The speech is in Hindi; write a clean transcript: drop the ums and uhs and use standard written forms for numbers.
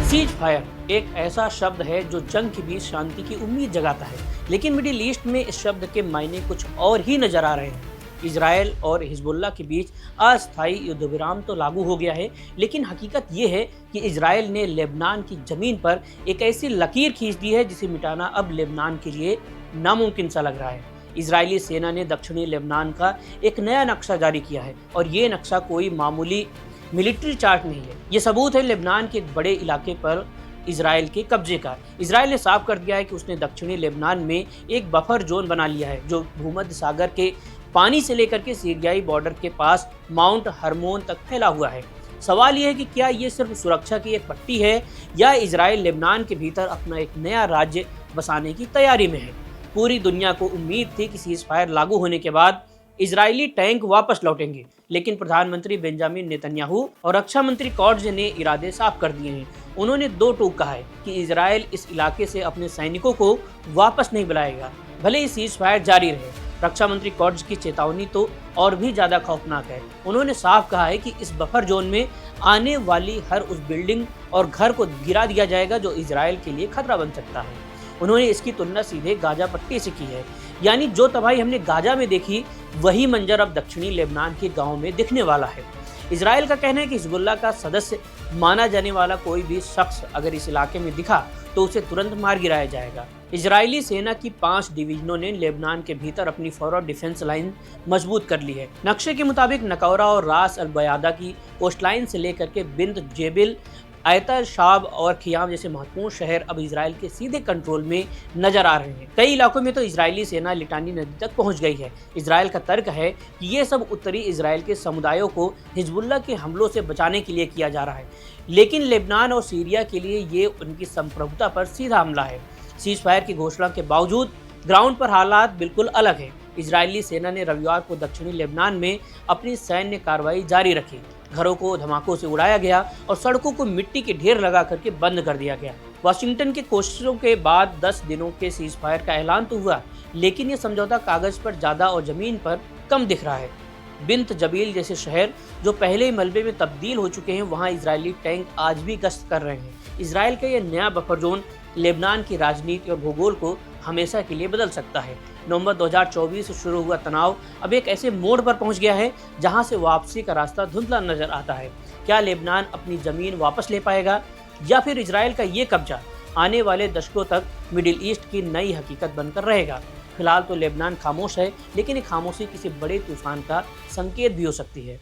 सीज फायर एक ऐसा शब्द है जो जंग के बीच शांति की उम्मीद जगाता है, लेकिन मिडिल ईस्ट में इस शब्द के मायने कुछ और ही नजर आ रहे हैं। इजराइल और हिजबुल्लाह के बीच अस्थायी युद्ध विराम तो लागू हो गया है, लेकिन हकीकत ये है कि इजराइल ने लेबनान की जमीन पर एक ऐसी लकीर खींच दी है जिसे मिटाना अब लेबनान के लिए नामुमकिन सा लग रहा है। इजरायली सेना ने दक्षिणी लेबनान का एक नया नक्शा जारी किया है और ये नक्शा कोई मामूली मिलिट्री चार्ट नहीं है। ये सबूत है लेबनान के एक बड़े इलाके पर इजराइल के कब्जे का। इजराइल ने साफ कर दिया है कि उसने दक्षिणी लेबनान में एक बफर जोन बना लिया है जो भूमध्य सागर के पानी से लेकर के सीरियाई बॉर्डर के पास माउंट हरमोन तक फैला हुआ है। सवाल यह है कि क्या ये सिर्फ सुरक्षा की एक पट्टी है या इजराइल लेबनान के भीतर अपना एक नया राज्य बसाने की तैयारी में है। पूरी दुनिया को उम्मीद थी कि सीज फायर लागू होने के बाद इजरायली टैंक वापस लौटेंगे, लेकिन प्रधानमंत्री बेंजामिन नेतन्याहू और रक्षा मंत्री कॉट्ज ने इरादे साफ कर दिए हैं। उन्होंने दो टूक कहा है कि इजराइल इस इलाके से अपने सैनिकों को वापस नहीं बुलाएगा, भले ही सीज फायर जारी रहे। रक्षा मंत्री कॉट्ज की चेतावनी तो और भी ज्यादा खौफनाक है। उन्होंने साफ कहा है कि इस बफर जोन में आने वाली हर उस बिल्डिंग और घर को गिरा दिया जाएगा जो इजराइल के लिए खतरा बन सकता है। उन्होंने इसकी तुलना सीधे गाजा पट्टी से की है, यानी जो तबाही हमने गाजा में देखी वही मंजर अब दक्षिणी लेबनान के गांव में दिखने वाला है। इजराइल का कहना है कि हिजबुल्लाह का सदस्य माना जाने वाला कोई भी शख्स अगर इस इलाके में दिखा तो उसे तुरंत मार गिराया जाएगा। इजरायली सेना की 5 डिवीजनों ने लेबनान के भीतर अपनी फॉरवर्ड डिफेंस लाइन मजबूत कर ली है। नक्शे के मुताबिक नकौरा और रास अल बयादा की कोस्ट लाइन से लेकर के बिंत जेबिल, आयतर शाब और खियाम जैसे महत्वपूर्ण शहर अब इजराइल के सीधे कंट्रोल में नजर आ रहे हैं। कई इलाकों में तो इजरायली सेना लिटानी नदी तक पहुंच गई है। इजराइल का तर्क है कि ये सब उत्तरी इजराइल के समुदायों को हिजबुल्लाह के हमलों से बचाने के लिए किया जा रहा है, लेकिन लेबनान और सीरिया के लिए ये उनकी संप्रभुता पर सीधा हमला है। सीज फायर की घोषणा के बावजूद ग्राउंड पर हालात बिल्कुल अलग है। इजरायली सेना ने रविवार को दक्षिणी लेबनान में अपनी सैन्य कार्रवाई जारी रखी। घरों को धमाकों से उड़ाया गया और सड़कों को मिट्टी के ढेर लगा करके बंद कर दिया गया। वाशिंगटन की कोशिशों के बाद 10 दिनों के सीज फायर का ऐलान तो हुआ, लेकिन ये समझौता कागज पर ज्यादा और जमीन पर कम दिख रहा है। बिंत जबील जैसे शहर जो पहले ही मलबे में तब्दील हो चुके हैं, वहाँ इजरायली टैंक आज भी गश्त कर रहे हैं। इजराइल का यह नया बफर जोन लेबनान की राजनीति और भूगोल को हमेशा के लिए बदल सकता है। नवंबर 2024 से शुरू हुआ तनाव अब एक ऐसे मोड़ पर पहुंच गया है जहां से वापसी का रास्ता धुंधला नजर आता है। क्या लेबनान अपनी जमीन वापस ले पाएगा या फिर इजराइल का ये कब्जा आने वाले दशकों तक मिडिल ईस्ट की नई हकीकत बनकर रहेगा? फिलहाल तो लेबनान खामोश है, लेकिन ये खामोशी किसी बड़े तूफान का संकेत भी हो सकती है।